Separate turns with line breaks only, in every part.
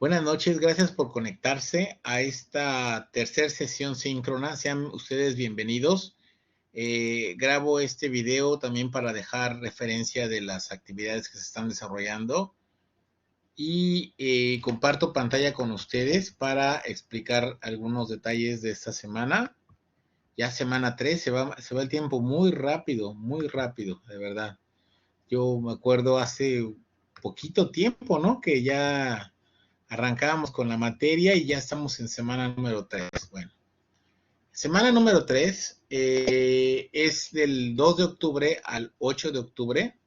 Buenas noches, gracias por conectarse a esta tercera sesión síncrona. Sean ustedes bienvenidos. Grabo este video también para dejar referencia de las actividades que se están desarrollando y comparto pantalla con ustedes para explicar algunos detalles de esta semana. Ya semana 3, se va el tiempo muy rápido, de verdad. Yo me acuerdo hace poquito tiempo, ¿no? Que ya arrancábamos con la materia y ya estamos en semana número 3. Bueno, semana número 3 es del 2 de octubre al 8 de octubre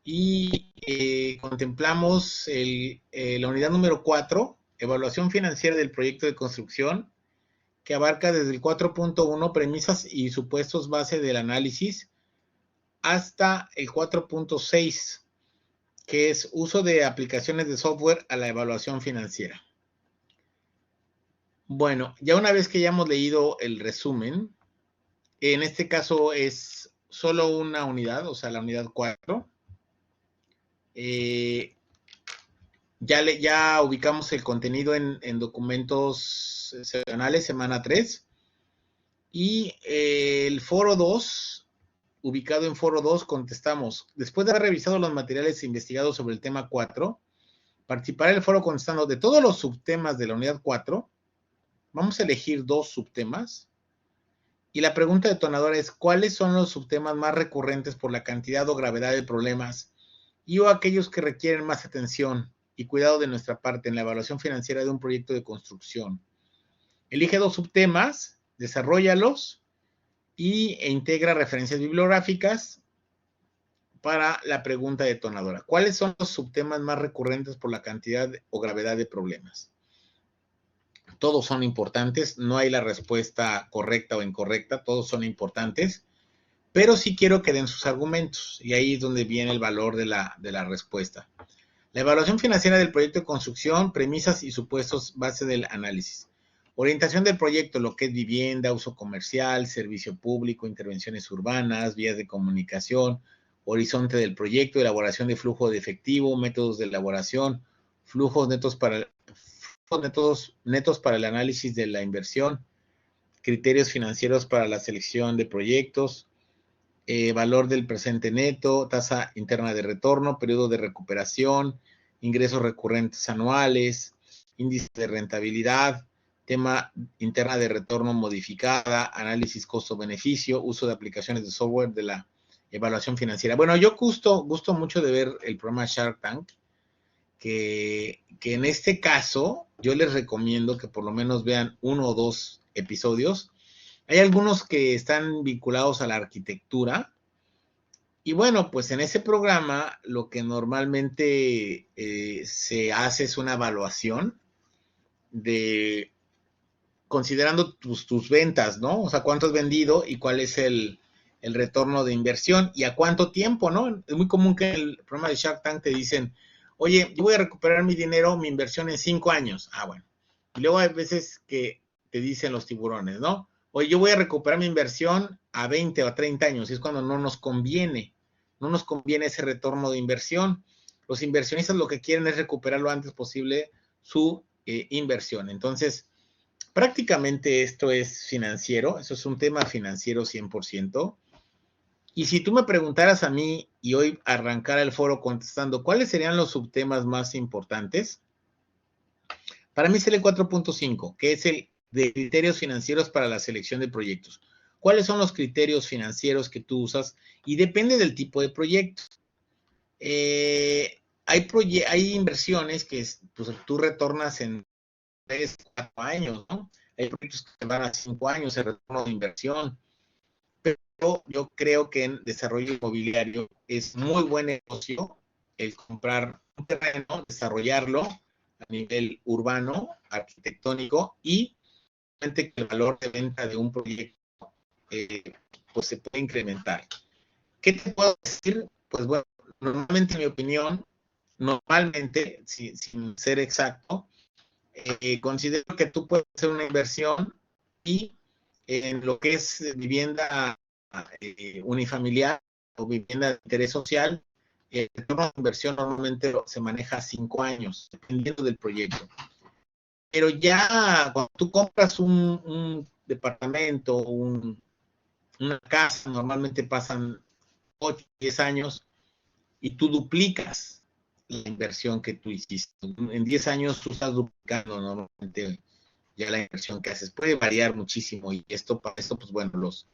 y contemplamos la unidad número 4, evaluación financiera del proyecto de construcción, que abarca desde el 4.1, premisas y supuestos base del análisis, hasta el 4.6, que es uso de aplicaciones de software a la evaluación financiera. Bueno, ya una vez que ya hemos leído el resumen, en este caso es solo una unidad, o sea, la unidad 4. Ya ubicamos el contenido en documentos semanales, semana 3. Y el foro 2, ubicado en foro 2, contestamos, después de haber revisado los materiales investigados sobre el tema 4, participará el foro contestando de todos los subtemas de la unidad 4. Vamos a elegir 2 subtemas. Y la pregunta detonadora es, ¿cuáles son los subtemas más recurrentes por la cantidad o gravedad de problemas y o aquellos que requieren más atención y cuidado de nuestra parte en la evaluación financiera de un proyecto de construcción? Elige 2 subtemas, desarróllalos e integra referencias bibliográficas para la pregunta detonadora. ¿Cuáles son los subtemas más recurrentes por la cantidad o gravedad de problemas? Todos son importantes, no hay la respuesta correcta o incorrecta, todos son importantes, pero sí quiero que den sus argumentos, y ahí es donde viene el valor de la respuesta. La evaluación financiera del proyecto de construcción, premisas y supuestos base del análisis. Orientación del proyecto, lo que es vivienda, uso comercial, servicio público, intervenciones urbanas, vías de comunicación, horizonte del proyecto, elaboración de flujo de efectivo, métodos de elaboración, flujos netos para el análisis de la inversión, criterios financieros para la selección de proyectos, valor del presente neto, tasa interna de retorno, periodo de recuperación, ingresos recurrentes anuales, índice de rentabilidad, tema interna de retorno modificada, análisis costo-beneficio, uso de aplicaciones de software de la evaluación financiera. Bueno, yo gusto mucho de ver el programa Shark Tank, que en este caso yo les recomiendo que por lo menos vean 1 o 2 episodios. Hay algunos que están vinculados a la arquitectura. Y bueno, pues en ese programa lo que normalmente se hace es una evaluación de considerando tus ventas, ¿no? O sea, cuánto has vendido y cuál es el retorno de inversión y a cuánto tiempo, ¿no? Es muy común que en el programa de Shark Tank te dicen, oye, yo voy a recuperar mi dinero, mi inversión en 5 años. Ah, bueno. Y luego hay veces que te dicen los tiburones, ¿no? Oye, yo voy a recuperar mi inversión a 20 o a 30 años. Y es cuando no nos conviene. No nos conviene ese retorno de inversión. Los inversionistas lo que quieren es recuperar lo antes posible su inversión. Entonces, prácticamente esto es financiero, eso es un tema financiero 100%. Y si tú me preguntaras a mí y hoy arrancara el foro contestando cuáles serían los subtemas más importantes, para mí sería el 4.5, que es el de criterios financieros para la selección de proyectos. ¿Cuáles son los criterios financieros que tú usas? Y depende del tipo de proyecto. Hay inversiones que pues, tú retornas en 3, 4 años, ¿no? Hay proyectos que van a 5 años el retorno de inversión, pero yo creo que en desarrollo inmobiliario es muy buen negocio el comprar un terreno, desarrollarlo a nivel urbano, arquitectónico y que el valor de venta de un proyecto eh, pues se puede incrementar. ¿Qué te puedo decir? Pues bueno, normalmente en mi opinión, sin ser exacto, considero que tú puedes hacer una inversión y en lo que es vivienda unifamiliar o vivienda de interés social, El retorno de inversión normalmente se maneja a 5 años, dependiendo del proyecto. Pero ya cuando tú compras un departamento, una casa, normalmente pasan 8, 10 años y tú duplicas la inversión que tú hiciste. En 10 años tú estás duplicando normalmente ya la inversión que haces. Puede variar muchísimo y para esto, pues bueno, los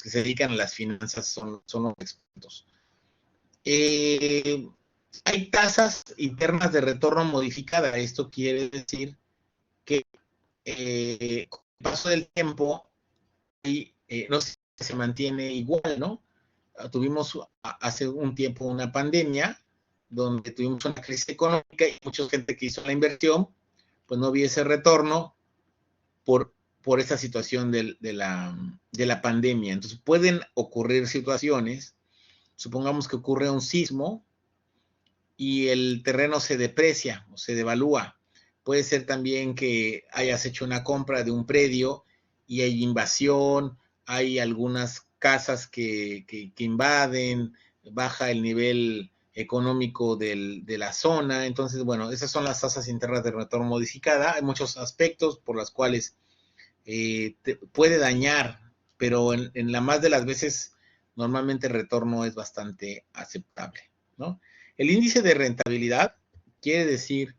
que se dedican a las finanzas son los expertos. Hay tasas internas de retorno modificada. Esto quiere decir que con el paso del tiempo, no sé si se mantiene igual, ¿no? Tuvimos hace un tiempo una pandemia donde tuvimos una crisis económica y mucha gente que hizo la inversión, pues no vio ese retorno por esa situación de la pandemia. Entonces pueden ocurrir situaciones, supongamos que ocurre un sismo y el terreno se deprecia o se devalúa. Puede ser también que hayas hecho una compra de un predio y hay invasión, hay algunas casas que invaden, baja el nivel económico de la zona. Entonces, bueno, esas son las tasas internas de retorno modificada. Hay muchos aspectos por los cuales puede dañar, pero en la más de las veces normalmente el retorno es bastante aceptable, ¿no? El índice de rentabilidad quiere decir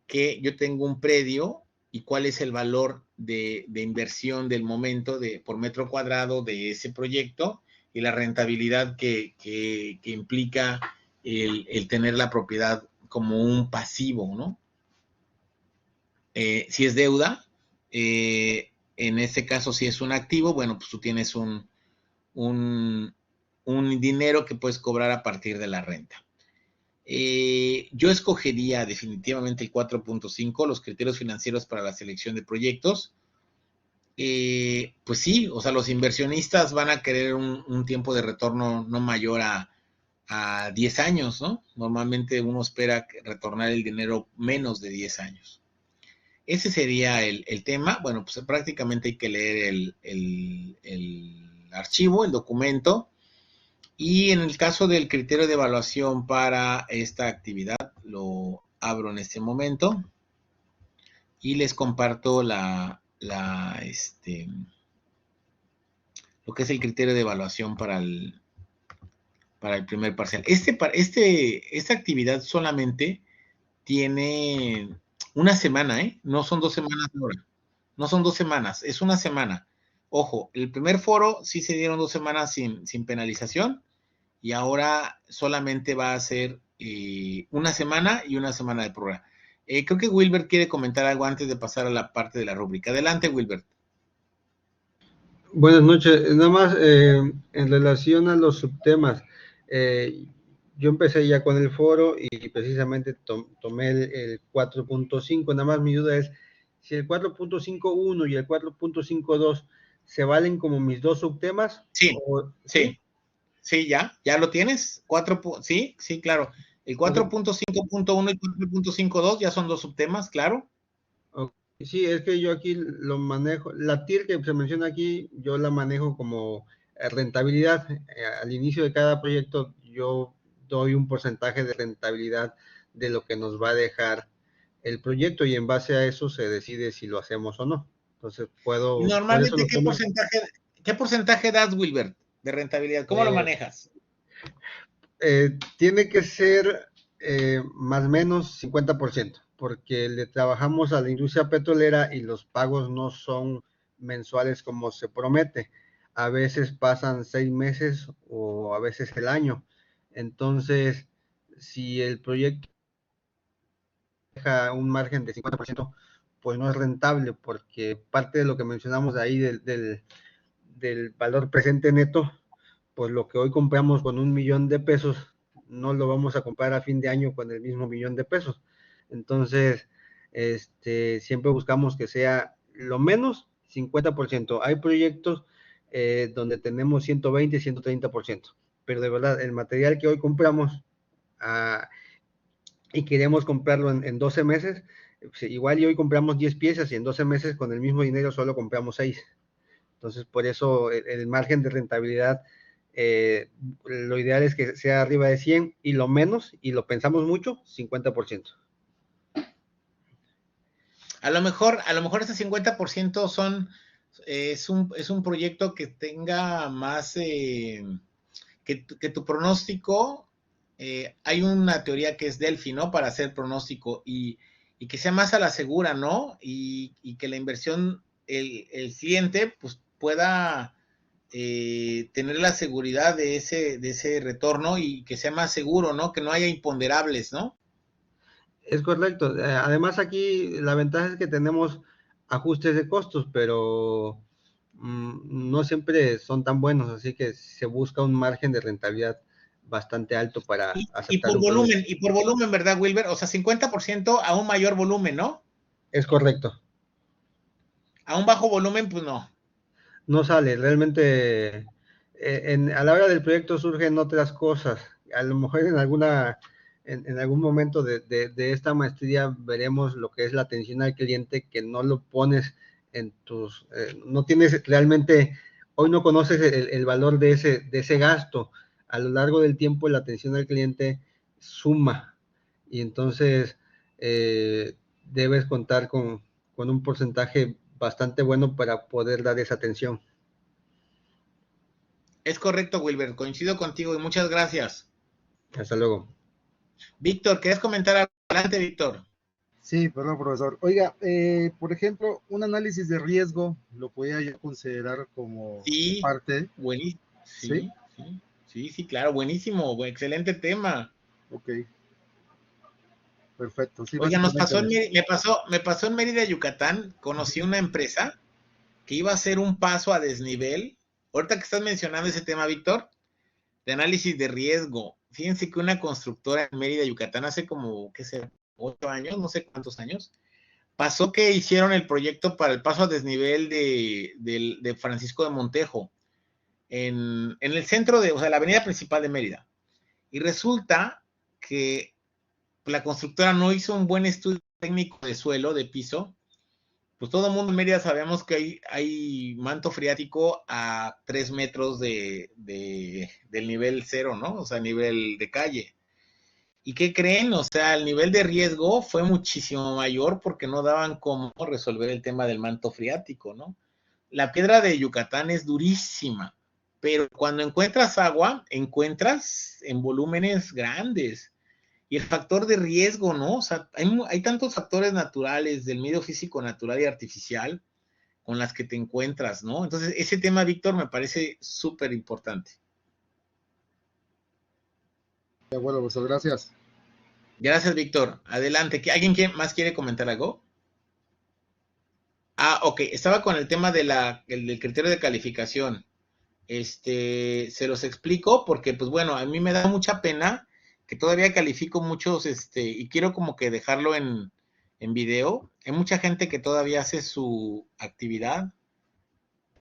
que yo tengo un predio y cuál es el valor de inversión del momento por metro cuadrado de ese proyecto y la rentabilidad que implica el tener la propiedad como un pasivo, ¿no? Si es deuda, en este caso si es un activo, bueno, pues tú tienes un dinero que puedes cobrar a partir de la renta. Yo escogería definitivamente el 4.5, los criterios financieros para la selección de proyectos. Pues sí, o sea, los inversionistas van a querer un tiempo de retorno no mayor a 10 años, ¿no? Normalmente uno espera retornar el dinero menos de 10 años. Ese sería el tema. Bueno, pues prácticamente hay que leer el archivo, el documento. Y en el caso del criterio de evaluación para esta actividad, lo abro en este momento y les comparto lo que es el criterio de evaluación para el primer parcial. Esta actividad solamente tiene una semana, ¿eh? No son 2 semanas ahora. No son 2 semanas, es una semana. Ojo, el primer foro sí se dieron 2 semanas sin penalización y ahora solamente va a ser una semana y una semana de prueba. Creo que Wilbert quiere comentar algo antes de pasar a la parte de la rúbrica. Adelante, Wilbert.
Buenas noches. Nada más en relación a los subtemas, yo empecé ya con el foro y precisamente tomé el 4.5. Nada más mi duda es si el 4.51 y el 4.52 se valen como mis dos subtemas.
Sí,
¿Sí?
sí, ya lo tienes. Sí, claro. El 4.5.1 y 4.52 ya son dos subtemas, claro.
Sí, es que yo aquí lo manejo, la TIR que se menciona aquí, yo la manejo como rentabilidad. Al inicio de cada proyecto yo doy un porcentaje de rentabilidad de lo que nos va a dejar el proyecto y en base a eso se decide si lo hacemos o no. Entonces
Y
por eso
normalmente,
lo tomo.
¿qué porcentaje das, Wilbert, de rentabilidad? ¿Cómo lo manejas?
Tiene que ser más o menos 50%, porque le trabajamos a la industria petrolera y los pagos no son mensuales como se promete. A veces pasan 6 meses o a veces el año. Entonces, si el proyecto deja un margen de 50%, pues no es rentable, porque parte de lo que mencionamos de ahí del valor presente neto, pues lo que hoy compramos con 1 millón de pesos, no lo vamos a comprar a fin de año con el mismo 1 millón de pesos. Entonces, siempre buscamos que sea lo menos 50%. Hay proyectos donde tenemos 120, 130%, pero de verdad, el material que hoy compramos y queremos comprarlo en 12 meses, pues, igual y hoy compramos 10 piezas y en 12 meses con el mismo dinero solo compramos 6. Entonces, por eso el margen de rentabilidad lo ideal es que sea arriba de 100 y lo menos, y lo pensamos mucho, 50%.
A lo mejor ese 50% es un proyecto que tenga más, que tu pronóstico, hay una teoría que es Delphi, ¿no? Para hacer pronóstico y que sea más a la segura, ¿no? Y que la inversión, el cliente, pues pueda tener la seguridad de ese retorno y que sea más seguro, ¿no? Que no haya imponderables, ¿no?
Es correcto. Además, aquí la ventaja es que tenemos ajustes de costos, pero no siempre son tan buenos, así que se busca un margen de rentabilidad bastante alto para aceptar un producto.
Y por volumen, ¿verdad, Wilber? O sea, 50% a un mayor volumen, ¿no?
Es correcto.
A un bajo volumen, pues no.
No sale, realmente a la hora del proyecto surgen otras cosas. A lo mejor en algún momento de esta maestría veremos lo que es la atención al cliente, que no lo pones no tienes realmente, hoy no conoces el valor de ese gasto. A lo largo del tiempo la atención al cliente suma y entonces debes contar con un porcentaje bastante bueno para poder dar esa atención.
Es correcto, Wilber, coincido contigo y muchas gracias.
Hasta luego.
Víctor, ¿quieres comentar algo? Adelante, Víctor.
Sí, perdón, profesor. Oiga, por ejemplo, un análisis de riesgo lo podía yo considerar como
Sí,
parte,
buenísimo.
¿sí?
Sí, claro, buenísimo, excelente tema.
Ok, perfecto. Sí,
Oiga,
básicamente eso.
me pasó en Mérida, Yucatán, conocí una empresa que iba a hacer un paso a desnivel. Ahorita que estás mencionando ese tema, Víctor, de análisis de riesgo. Fíjense que una constructora en Mérida, Yucatán, hace como, qué sé, 8 años, no sé cuántos años, pasó que hicieron el proyecto para el paso a desnivel de Francisco de Montejo, en el centro de, o sea, la avenida principal de Mérida. Y resulta que la constructora no hizo un buen estudio técnico de suelo, de piso. Pues todo el mundo en Mérida sabemos que hay manto freático a 3 metros del nivel cero, ¿no? O sea, nivel de calle. ¿Y qué creen? O sea, el nivel de riesgo fue muchísimo mayor porque no daban cómo resolver el tema del manto freático, ¿no? La piedra de Yucatán es durísima, pero cuando encuentras agua, encuentras en volúmenes grandes. Y el factor de riesgo, ¿no? O sea, hay tantos factores naturales del medio físico natural y artificial con las que te encuentras, ¿no? Entonces, ese tema, Víctor, me parece súper importante.
De acuerdo, profesor, gracias.
Gracias, Víctor. Adelante. ¿Alguien más quiere comentar algo? Ah, ok. Estaba con el tema del criterio de calificación. Se los explico porque, pues bueno, a mí me da mucha pena que todavía califico muchos, y quiero como que dejarlo en video. Hay mucha gente que todavía hace su actividad,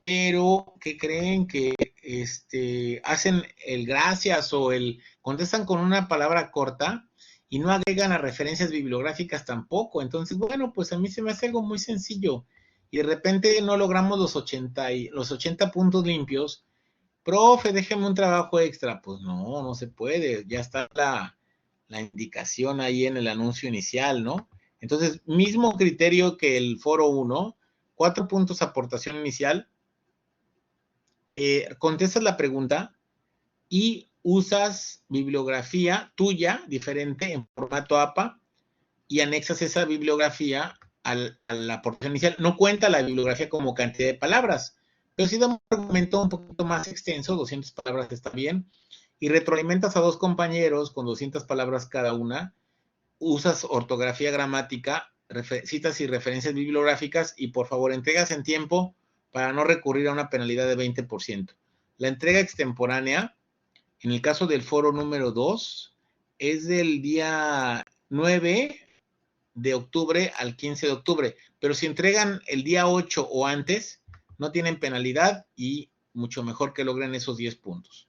pero que creen que, hacen el gracias o contestan con una palabra corta y no agregan a referencias bibliográficas tampoco. Entonces, bueno, pues a mí se me hace algo muy sencillo y de repente no logramos los 80 puntos limpios. Profe, déjeme un trabajo extra. Pues no, no se puede. Ya está la indicación ahí en el anuncio inicial, ¿no? Entonces, mismo criterio que el foro 1, 4 puntos aportación inicial, contestas la pregunta y usas bibliografía tuya diferente en formato APA y anexas esa bibliografía a la aportación inicial. No cuenta la bibliografía como cantidad de palabras, pero sí da un argumento un poquito más extenso, 200 palabras está bien, y retroalimentas a dos compañeros con 200 palabras cada una, usas ortografía gramática, citas y referencias bibliográficas y por favor entregas en tiempo para no recurrir a una penalidad de 20%. La entrega extemporánea, en el caso del foro número 2, es del día 9 de octubre al 15 de octubre, pero si entregan el día 8 o antes, no tienen penalidad y mucho mejor que logren esos 10 puntos.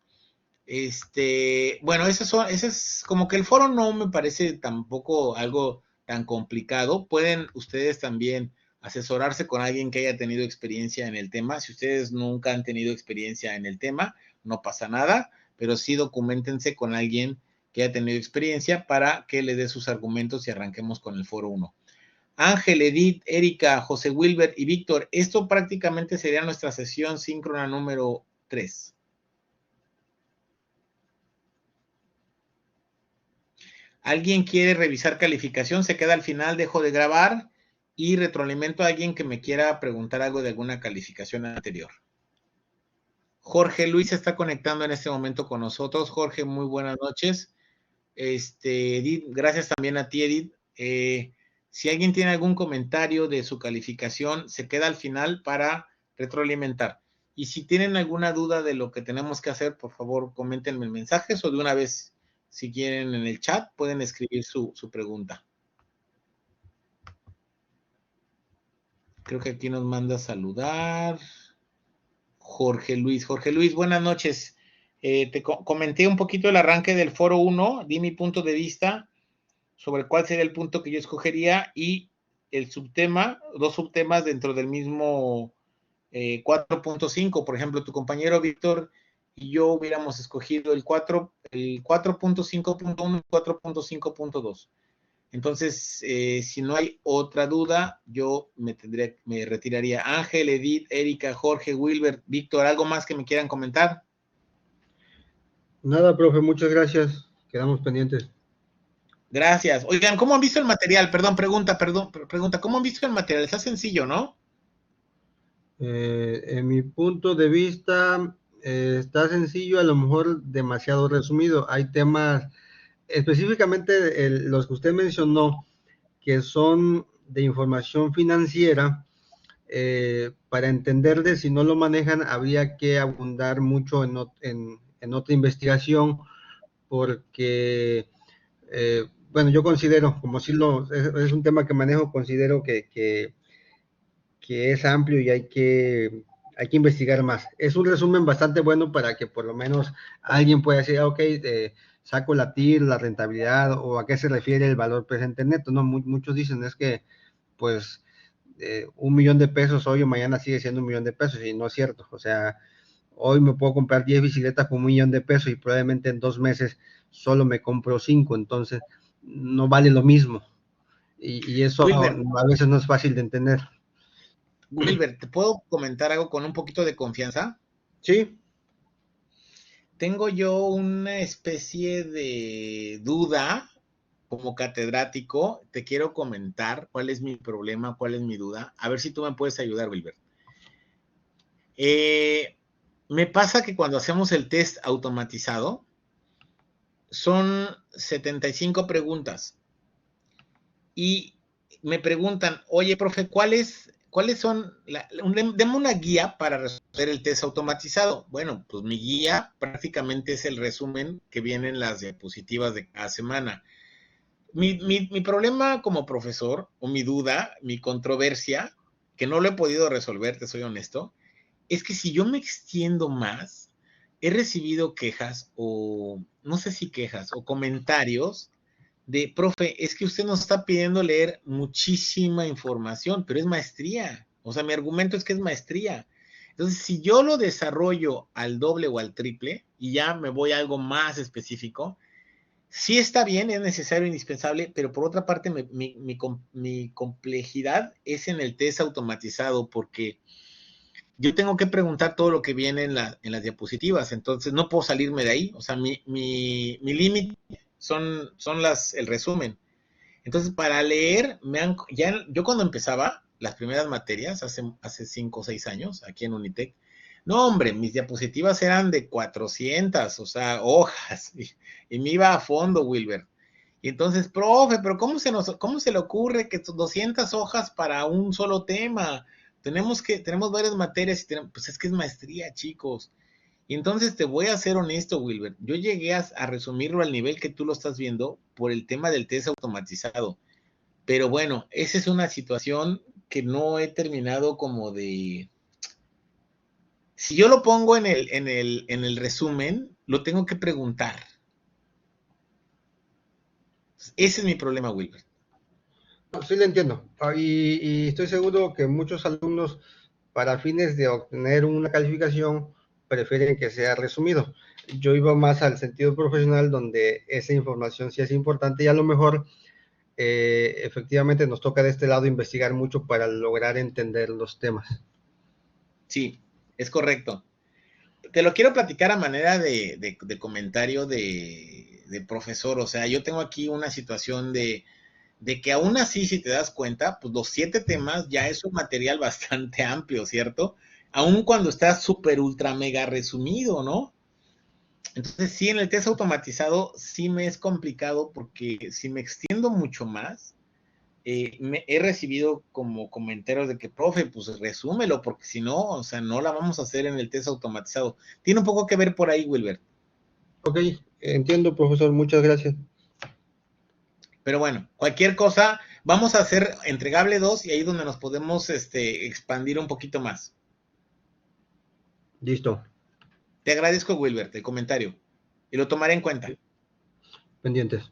Bueno, ese es como que el foro no me parece tampoco algo tan complicado. Pueden ustedes también asesorarse con alguien que haya tenido experiencia en el tema. Si ustedes nunca han tenido experiencia en el tema, no pasa nada, pero sí documentense con alguien que haya tenido experiencia para que le dé sus argumentos y arranquemos con el foro 1. Ángel, Edith, Erika, José Wilber y Víctor, esto prácticamente sería nuestra sesión síncrona número 3. ¿Alguien quiere revisar calificación? Se queda al final, dejo de grabar y retroalimento a alguien que me quiera preguntar algo de alguna calificación anterior. Jorge Luis se está conectando en este momento con nosotros. Jorge, muy buenas noches. Edith, gracias también a ti, Edith. Si alguien tiene algún comentario de su calificación, se queda al final para retroalimentar. Y si tienen alguna duda de lo que tenemos que hacer, por favor, coméntenme en mensajes o de una vez, si quieren en el chat, pueden escribir su pregunta. Creo que aquí nos manda a saludar Jorge Luis. Jorge Luis, buenas noches. Te comenté un poquito el arranque del foro 1, di mi punto de vista sobre cuál sería el punto que yo escogería y el subtema, 2 subtemas dentro del mismo 4.5. Por ejemplo, tu compañero Víctor y yo hubiéramos escogido el 4.5.1 y 4.5.2. Entonces, si no hay otra duda, yo me retiraría. Ángel, Edith, Erika, Jorge, Wilber, Víctor, ¿algo más que me quieran comentar?
Nada, profe, muchas gracias. Quedamos pendientes.
Gracias. Oigan, ¿cómo han visto el material? Pregunta, ¿cómo han visto el material? Está sencillo, ¿no?
En mi punto de vista, está sencillo, a lo mejor demasiado resumido. Hay temas, específicamente los que usted mencionó, que son de información financiera. Para entenderle, si no lo manejan, habría que abundar mucho en otra investigación, porque bueno, yo considero, como si es un tema que manejo, considero que es amplio y hay que investigar más. Es un resumen bastante bueno para que por lo menos alguien pueda decir, ok, saco la TIR, la rentabilidad, o a qué se refiere el valor presente neto, ¿no? Muchos dicen es que, pues, 1,000,000 de pesos hoy o mañana sigue siendo 1,000,000 de pesos, y no es cierto. O sea, hoy me puedo comprar 10 bicicletas por 1,000,000 de pesos y probablemente en 2 meses solo me compro 5, entonces no vale lo mismo. Y eso
Wilber,
a veces no es fácil de entender.
Wilber, ¿te puedo comentar algo con un poquito de confianza?
Sí.
Tengo yo una especie de duda como catedrático. Te quiero comentar cuál es mi problema, cuál es mi duda. A ver si tú me puedes ayudar, Wilber. Me pasa que cuando hacemos el test automatizado, son 75 preguntas. Y me preguntan, oye, profe, ¿cuáles son? Deme una guía para resolver el test automatizado. Bueno, pues mi guía prácticamente es el resumen que viene en las diapositivas de cada semana. Mi problema como profesor, o mi duda, mi controversia, que no lo he podido resolver, te soy honesto, es que si yo me extiendo más, he recibido quejas, o no sé si quejas, o comentarios de, profe, es que usted nos está pidiendo leer muchísima información, pero es maestría. O sea, mi argumento es que es maestría. Entonces, si yo lo desarrollo al doble o al triple y ya me voy a algo más específico, sí está bien, es necesario, indispensable, pero por otra parte, mi complejidad es en el test automatizado, porque yo tengo que preguntar todo lo que viene en las diapositivas, entonces no puedo salirme de ahí. O sea, mi límite son el resumen. Entonces, para leer, yo cuando empezaba las primeras materias, hace 5 o 6 años, aquí en Unitec, no, hombre, mis diapositivas eran de 400, o sea, hojas, y me iba a fondo, Wilber. Y entonces, profe, pero ¿cómo se le ocurre que 200 hojas para un solo tema? Tenemos varias materias, pues es que es maestría, chicos. Y entonces te voy a ser honesto, Wilber. Yo llegué a resumirlo al nivel que tú lo estás viendo por el tema del test automatizado. Pero bueno, esa es una situación que no he terminado como de... Si yo lo pongo en el resumen, lo tengo que preguntar. Ese es mi problema, Wilber.
Sí, le entiendo. Y estoy seguro que muchos alumnos, para fines de obtener una calificación, prefieren que sea resumido. Yo iba más al sentido profesional, donde esa información sí es importante y a lo mejor efectivamente nos toca de este lado investigar mucho para lograr entender los temas.
Sí, es correcto. Te lo quiero platicar a manera de comentario de profesor. O sea, yo tengo aquí una situación de que aún así, si te das cuenta, pues los 7 temas ya es un material bastante amplio, ¿cierto? Aún cuando está súper, ultra, mega resumido, ¿no? Entonces, sí, en el test automatizado sí me es complicado porque si me extiendo mucho más, he recibido como comentarios de que, profe, pues resúmelo, porque si no, o sea, no la vamos a hacer en el test automatizado. Tiene un poco que ver por ahí, Wilber.
Ok, entiendo, profesor, muchas gracias.
Pero bueno, cualquier cosa, vamos a hacer entregable 2 y ahí es donde nos podemos expandir un poquito más.
Listo,
Te agradezco, Wilber, el comentario y lo tomaré en cuenta.
pendientes.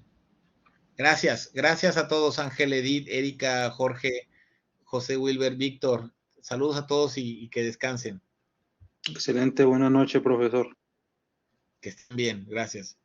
Gracias, gracias a todos, Ángel, Edith, Erika, Jorge, José, Wilber, Víctor. Saludos a todos y que descansen.
Excelente, buenas noches, profesor.
Que estén bien, gracias.